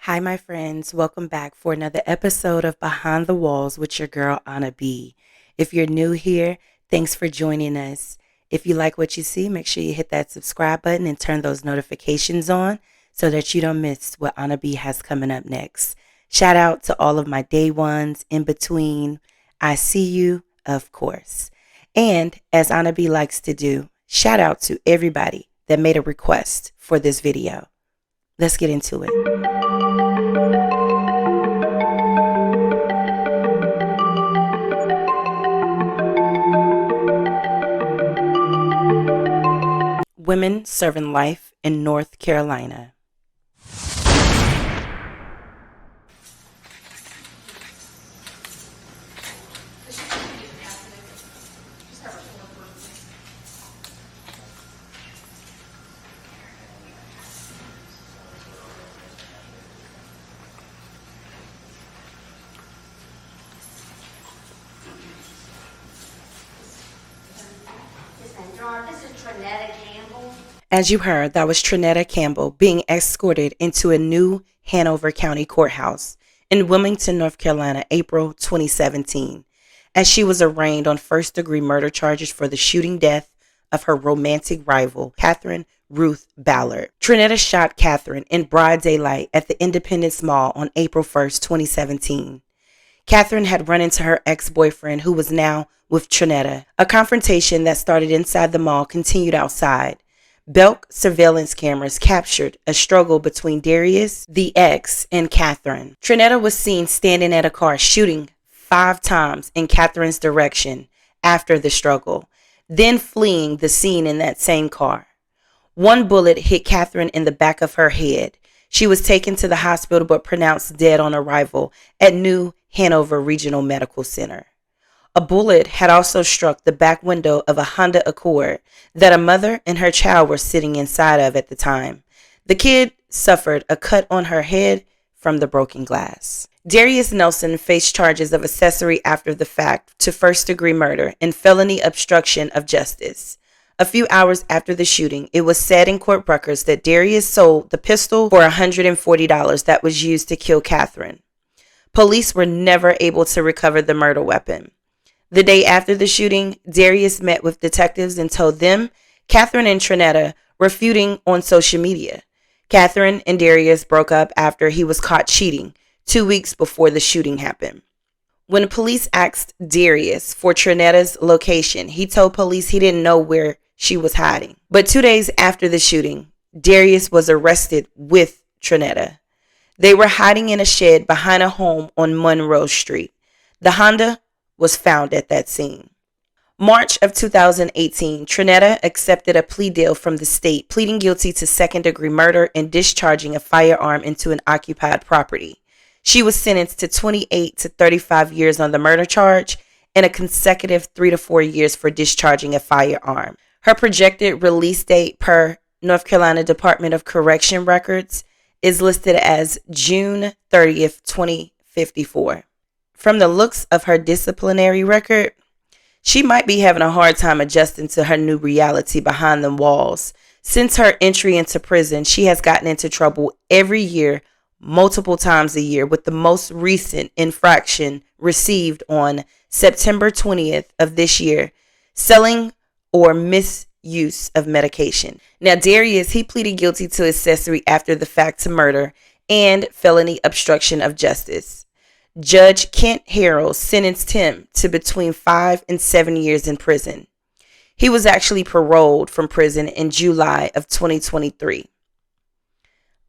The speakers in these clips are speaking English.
Hi, my friends. Welcome back for another episode of Behind the Walls with your girl, Anna B. If you're new here, thanks for joining us. If you like what you see, make sure you hit that subscribe button and turn those notifications on so that you don't miss what Anna B has coming up next. Shout out to all of my day ones in between. I see you, of course. And as Anna B likes to do, shout out to everybody that made a request for this video. Let's get into it. Women Serving Life in North Carolina. This is Trinetta Campbell. As you heard, that was Trinetta Campbell being escorted into a new Hanover County courthouse in Wilmington, North Carolina, April 2017, as she was arraigned on first-degree murder charges for the shooting death of her romantic rival, Catherine Ruth Ballard. Trinetta shot Catherine in broad daylight at the Independence Mall on April 1st, 2017. Catherine had run into her ex-boyfriend, who was now with Trinetta. A confrontation that started inside the mall continued outside. Belk surveillance cameras captured a struggle between Darius, the ex, and Catherine. Trinetta was seen standing at a car shooting 5 times in Catherine's direction after the struggle, then fleeing the scene in that same car. One bullet hit Catherine in the back of her head. She was taken to the hospital but pronounced dead on arrival at New Hanover Regional Medical Center. A bullet had also struck the back window of a Honda Accord that a mother and her child were sitting inside of at the time. The kid suffered a cut on her head from the broken glass. Darius Nelson faced charges of accessory after the fact to first-degree murder and felony obstruction of justice. A few hours after the shooting, it was said in court records that Darius sold the pistol for $140 that was used to kill Catherine. Police were never able to recover the murder weapon. The day after the shooting, Darius met with detectives and told them Catherine and Trinetta were feuding on social media. Catherine and Darius broke up after he was caught cheating 2 weeks before the shooting happened. When police asked Darius for Trinetta's location, he told police he didn't know where she was hiding. But 2 days after the shooting, Darius was arrested with Trinetta. They were hiding in a shed behind a home on Monroe Street. The Honda was found at that scene. March of 2018, Trinetta accepted a plea deal from the state, pleading guilty to second-degree murder and discharging a firearm into an occupied property. She was sentenced to 28 to 35 years on the murder charge and a consecutive 3 to 4 years for discharging a firearm. Her projected release date per North Carolina Department of Correction records is listed as June 30th, 2054. From the looks of her disciplinary record, she might be having a hard time adjusting to her new reality behind the walls. Since her entry into prison, she has gotten into trouble every year, multiple times a year, with the most recent infraction received on September 20th of this year, selling or misuse of medication. Now, Darius, he pleaded guilty to accessory after the fact to murder and felony obstruction of justice. Judge Kent Harrell sentenced him to between 5 and 7 years in prison. He was actually paroled from prison in July of 2023.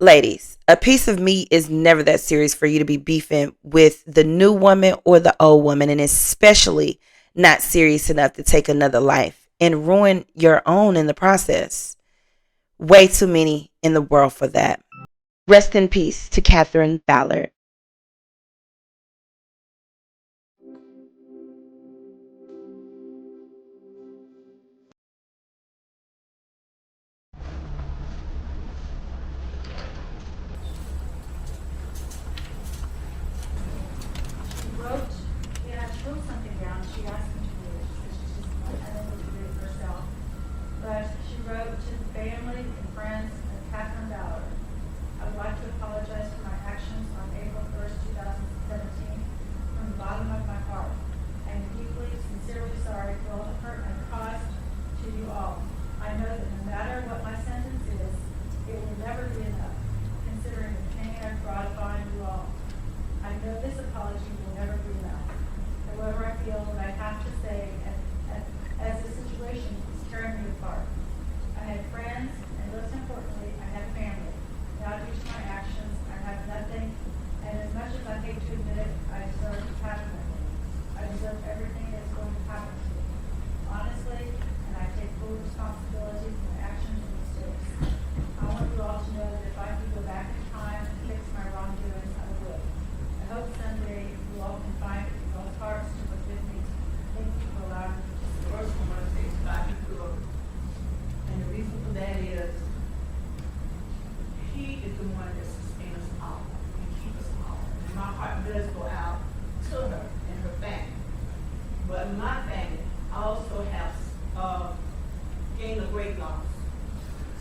Ladies, a piece of meat is never that serious for you to be beefing with the new woman or the old woman, and especially not serious enough to take another life and ruin your own in the process. Way too many in the world for that. Rest in peace to Catherine Ballard. She wrote something down. She asked me to read it. She said she's just unable to read it herself. But she wrote to the family and friends of Catherine Ballard. I would like to apologize for my actions does go out to her and her family. But my family also has gained a great loss.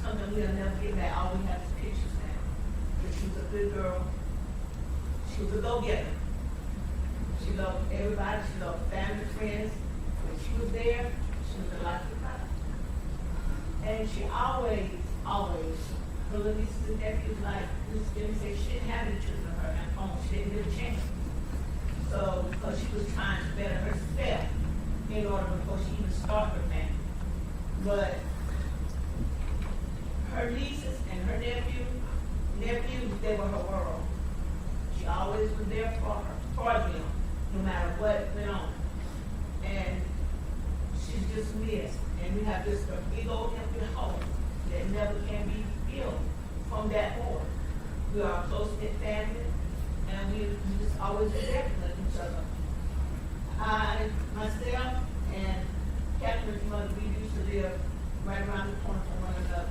Something we'll never get back. All we have is pictures now. But she was a good girl. She was a go-getter. She loved everybody. She loved family, friends. When she was there, she was a life of God. And she always, her little nieces and nephews, like Miss Jimmy said, she didn't have any children of her at home. She didn't get a chance. So, because she was trying to better herself in order before she even started her family. But her nieces and her nephews, they were her world. She always was there for them, no matter what went on. And she's just missed. And we have this big old empty hole that never can be filled from that board. We are a close-knit family, and we just always been there for each other. I, myself, and Catherine's mother, we used to live right around the corner from one another.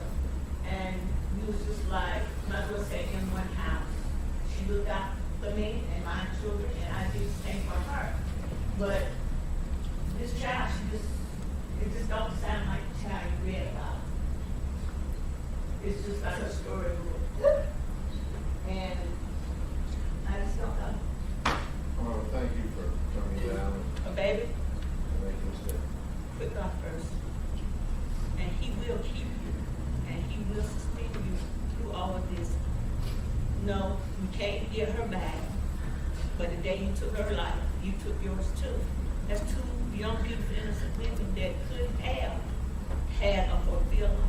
And we was just like, might as well say, in one house. She looked out for me and my children, and I did the same for her. But this child, it just don't sound like the child you read about. It's just like a storybook. And I just don't know. Well, thank you for coming down A baby, and making us step. put God first. And He will keep you. And He will sustain you through all of this. No, you can't get her back. But the day you took her life, you took yours too. That's two young, beautiful, innocent women that could have had a fulfilled life.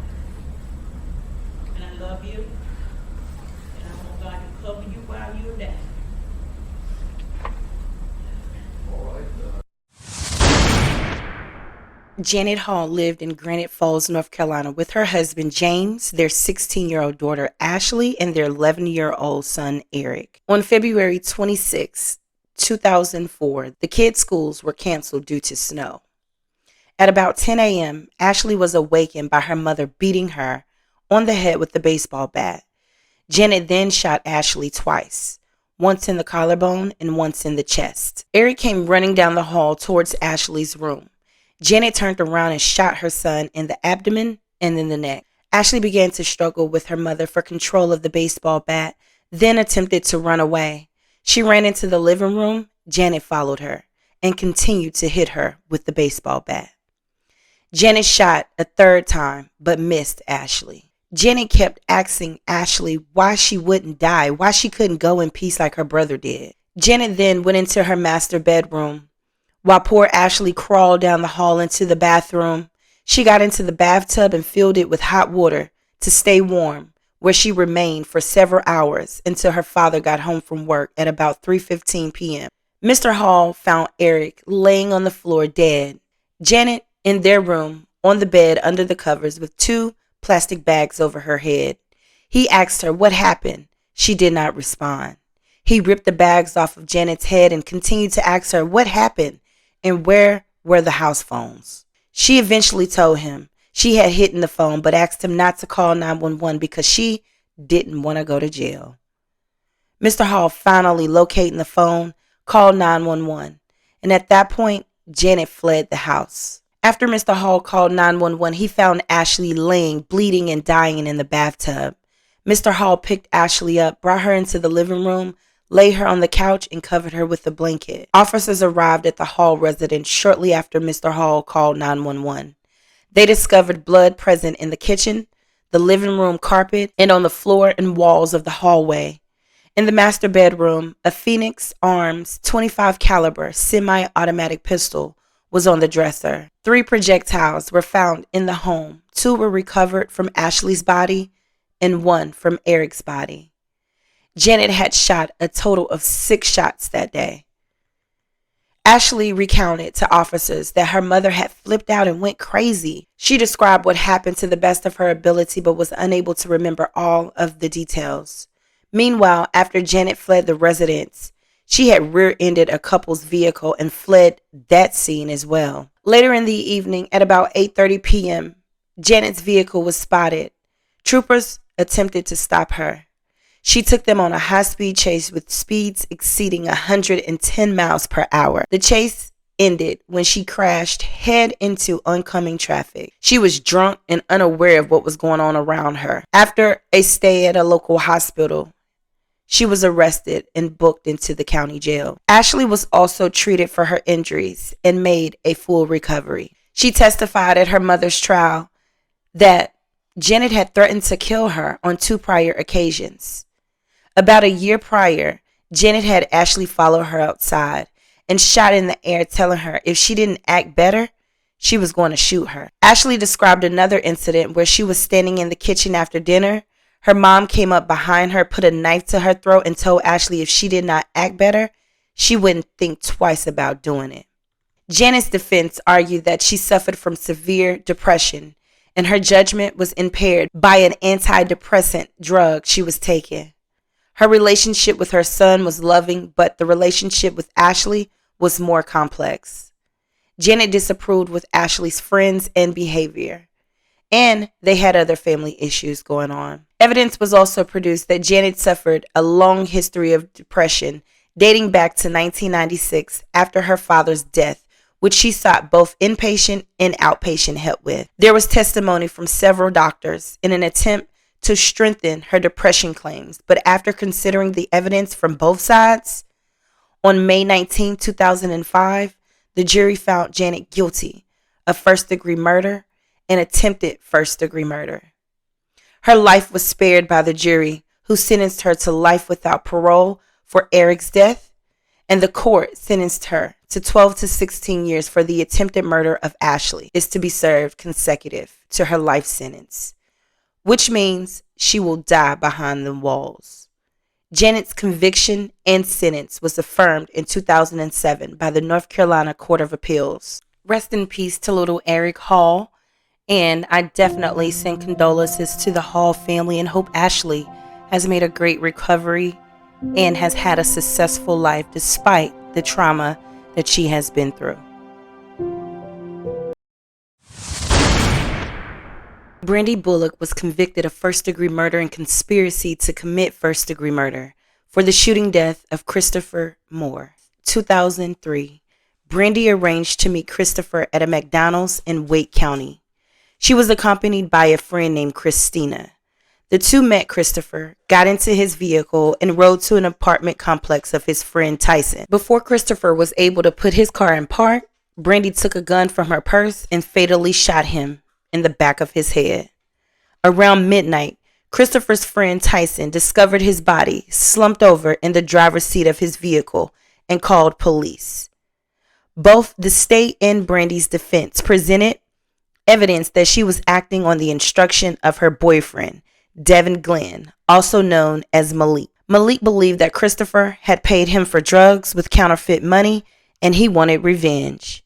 And I love you. And I want God to cover you while you're down. All right. Janet Hall lived in Granite Falls, North Carolina with her husband James, their 16-year-old daughter Ashley, and their 11-year-old son Eric. On February 26, 2004, the kids' schools were canceled due to snow. At about 10 a.m., Ashley was awakened by her mother beating her on the head with the baseball bat. Janet then shot Ashley twice, once in the collarbone and once in the chest. Eric came running down the hall towards Ashley's room. Janet turned around and shot her son in the abdomen and in the neck. Ashley began to struggle with her mother for control of the baseball bat, then attempted to run away. She ran into the living room. Janet followed her and continued to hit her with the baseball bat. Janet shot a third time but missed Ashley. Janet kept asking Ashley why she wouldn't die, why she couldn't go in peace like her brother did. Janet then went into her master bedroom. While poor Ashley crawled down the hall into the bathroom, she got into the bathtub and filled it with hot water to stay warm, where she remained for several hours until her father got home from work at about 3:15 p.m. Mr. Hall found Eric laying on the floor dead. Janet in their room on the bed under the covers with 2 plastic bags over her head. He asked her what happened. She did not respond. He ripped the bags off of Janet's head and continued to ask her what happened and where were the house phones. She eventually told him she had hidden the phone but asked him not to call 911 because she didn't want to go to jail. Mr. Hall finally locating the phone, called 911, and at that point, Janet fled the house. After Mr. Hall called 911, he found Ashley laying, bleeding and dying in the bathtub. Mr. Hall picked Ashley up, brought her into the living room, laid her on the couch, and covered her with a blanket. Officers arrived at the Hall residence shortly after Mr. Hall called 911. They discovered blood present in the kitchen, the living room carpet, and on the floor and walls of the hallway. In the master bedroom, a Phoenix Arms .25 caliber semi-automatic pistol was on the dresser. 3 projectiles were found in the home. 2 were recovered from Ashley's body and 1 from Eric's body. Janet had shot a total of 6 shots that day. Ashley recounted to officers that her mother had flipped out and went crazy. She described what happened to the best of her ability but was unable to remember all of the details. Meanwhile, after Janet fled the residence, she had rear-ended a couple's vehicle and fled that scene as well. Later in the evening, at about 8:30 p.m., Janet's vehicle was spotted. Troopers attempted to stop her. She took them on a high-speed chase with speeds exceeding 110 miles per hour. The chase ended when she crashed head into oncoming traffic. She was drunk and unaware of what was going on around her. After a stay at a local hospital, she was arrested and booked into the county jail. Ashley was also treated for her injuries and made a full recovery. She testified at her mother's trial that Janet had threatened to kill her on 2 prior occasions. About a year prior, Janet had Ashley follow her outside and shot in the air, telling her if she didn't act better, she was going to shoot her. Ashley described another incident where she was standing in the kitchen after dinner. Her mom came up behind her, put a knife to her throat, and told Ashley if she did not act better, she wouldn't think twice about doing it. Janet's defense argued that she suffered from severe depression and her judgment was impaired by an antidepressant drug she was taking. Her relationship with her son was loving, but the relationship with Ashley was more complex. Janet disapproved with Ashley's friends and behavior, and they had other family issues going on. Evidence was also produced that Janet suffered a long history of depression dating back to 1996 after her father's death, which she sought both inpatient and outpatient help with. There was testimony from several doctors in an attempt to strengthen her depression claims, but after considering the evidence from both sides, on May 19, 2005, the jury found Janet guilty of first-degree murder and attempted first-degree murder. Her life was spared by the jury, who sentenced her to life without parole for Eric's death, and the court sentenced her to 12 to 16 years for the attempted murder of Ashley, is to be served consecutive to her life sentence, which means she will die behind the walls. Janet's conviction and sentence was affirmed in 2007 by the North Carolina Court of Appeals. Rest in peace to little Eric Hall, and I definitely send condolences to the Hall family and hope Ashley has made a great recovery and has had a successful life despite the trauma that she has been through. Brandy Bullock was convicted of first-degree murder and conspiracy to commit first-degree murder for the shooting death of Christopher Moore. 2003, Brandy arranged to meet Christopher at a McDonald's in Wake County. She was accompanied by a friend named Christina. The two met Christopher, got into his vehicle, and rode to an apartment complex of his friend Tyson. Before Christopher was able to put his car in park, Brandy took a gun from her purse and fatally shot him in the back of his head. Around midnight, Christopher's friend Tyson discovered his body slumped over in the driver's seat of his vehicle and called police. Both the state and Brandy's defense presented evidence that she was acting on the instruction of her boyfriend, Devin Glenn, also known as Malik. Malik believed that Christopher had paid him for drugs with counterfeit money and he wanted revenge.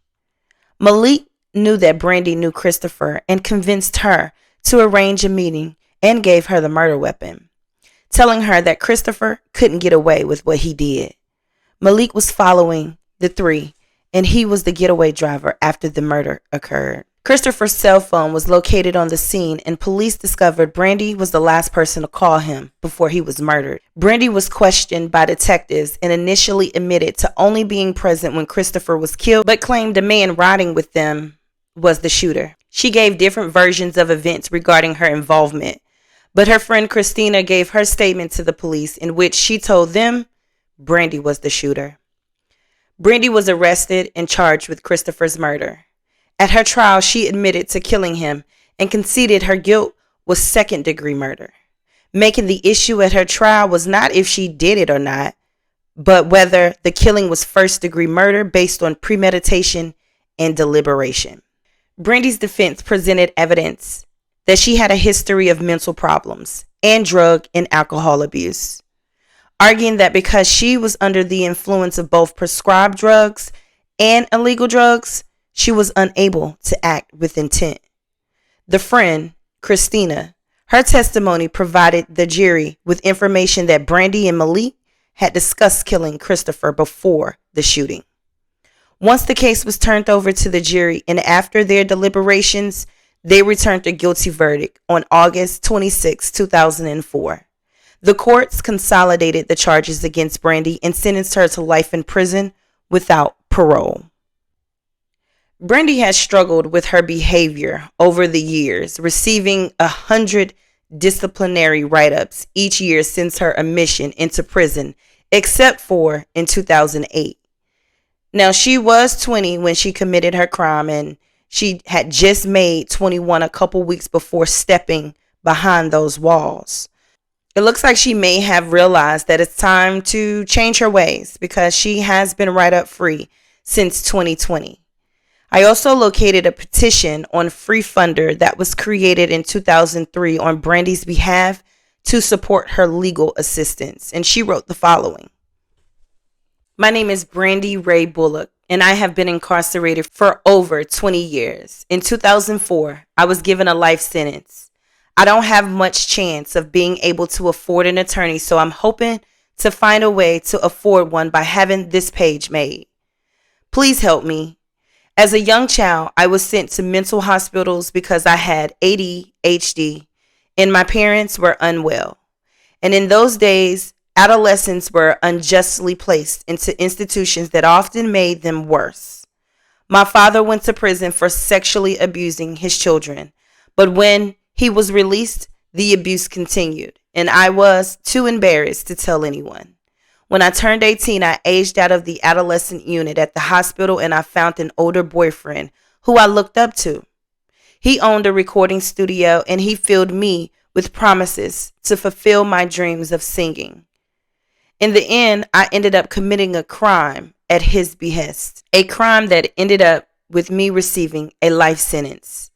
Malik knew that Brandy knew Christopher and convinced her to arrange a meeting and gave her the murder weapon, telling her that Christopher couldn't get away with what he did. Malik was following the three, and he was the getaway driver after the murder occurred. Christopher's cell phone was located on the scene, and police discovered Brandy was the last person to call him before he was murdered. Brandy was questioned by detectives and initially admitted to only being present when Christopher was killed, but claimed the man riding with them was the shooter. She gave different versions of events regarding her involvement, but her friend Christina gave her statement to the police in which she told them Brandy was the shooter. Brandy was arrested and charged with Christopher's murder. At her trial, she admitted to killing him and conceded her guilt was second-degree murder, making the issue at her trial was not if she did it or not, but whether the killing was first-degree murder based on premeditation and deliberation. Brandy's defense presented evidence that she had a history of mental problems and drug and alcohol abuse, arguing that because she was under the influence of both prescribed drugs and illegal drugs, she was unable to act with intent. The friend, Christina, her testimony provided the jury with information that Brandy and Malik had discussed killing Christopher before the shooting. Once the case was turned over to the jury and after their deliberations, they returned a guilty verdict on August 26, 2004. The courts consolidated the charges against Brandy and sentenced her to life in prison without parole. Brandy has struggled with her behavior over the years, receiving 100 disciplinary write-ups each year since her admission into prison, except for in 2008. Now, she was 20 when she committed her crime, and she had just made 21 a couple weeks before stepping behind those walls. It looks like she may have realized that it's time to change her ways because she has been write-up free since 2020. I also located a petition on FreeFunder that was created in 2003 on Brandy's behalf to support her legal assistance, and she wrote the following. My name is Brandy Ray Bullock, and I have been incarcerated for over 20 years. In 2004, I was given a life sentence. I don't have much chance of being able to afford an attorney, so I'm hoping to find a way to afford one by having this page made. Please help me. As a young child, I was sent to mental hospitals because I had ADHD and my parents were unwell. And in those days, adolescents were unjustly placed into institutions that often made them worse. My father went to prison for sexually abusing his children, but when he was released, the abuse continued, and I was too embarrassed to tell anyone. When I turned 18, I aged out of the adolescent unit at the hospital, and I found an older boyfriend who I looked up to. He owned a recording studio, and he filled me with promises to fulfill my dreams of singing. In the end, I ended up committing a crime at his behest, a crime that ended up with me receiving a life sentence.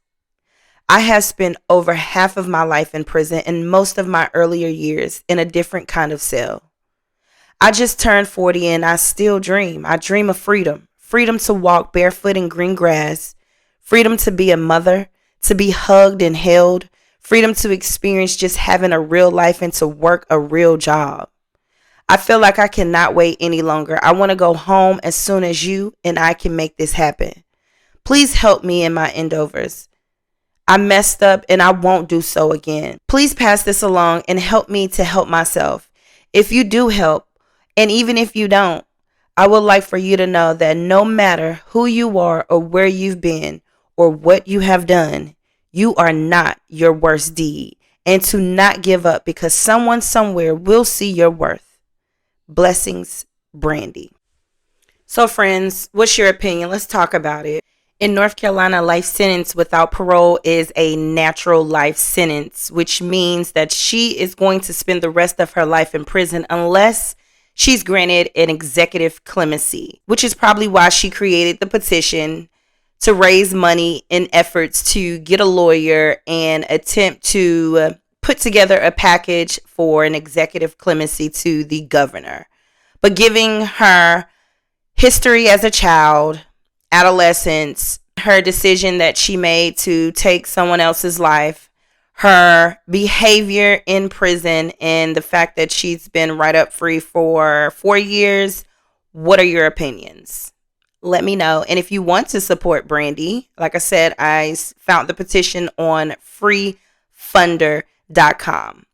I have spent over half of my life in prison and most of my earlier years in a different kind of cell. I just turned 40 and I still dream. I dream of freedom. Freedom to walk barefoot in green grass. Freedom to be a mother, to be hugged and held. Freedom to experience just having a real life and to work a real job. I feel like I cannot wait any longer. I want to go home as soon as you and I can make this happen. Please help me in my endeavors. I messed up and I won't do so again. Please pass this along and help me to help myself. If you do help, and even if you don't, I would like for you to know that no matter who you are or where you've been or what you have done, you are not your worst deed, and to not give up because someone somewhere will see your worth. Blessings, Brandy. So friends, what's your opinion? Let's talk about it. In North Carolina, life sentence without parole is a natural life sentence, which means that she is going to spend the rest of her life in prison unless she's granted an executive clemency, which is probably why she created the petition to raise money in efforts to get a lawyer and attempt to put together a package for an executive clemency to the governor. But giving her history as a child, adolescence, her decision that she made to take someone else's life, her behavior in prison, and the fact that she's been write-up free for 4 years, what are your opinions? Let me know. And if you want to support Brandy, like I said, I found the petition on freefunder.com.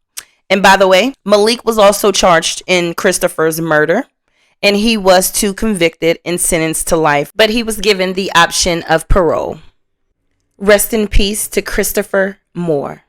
And by the way, Malik was also charged in Christopher's murder, and he was too convicted and sentenced to life, but he was given the option of parole. Rest in peace to Christopher Moore.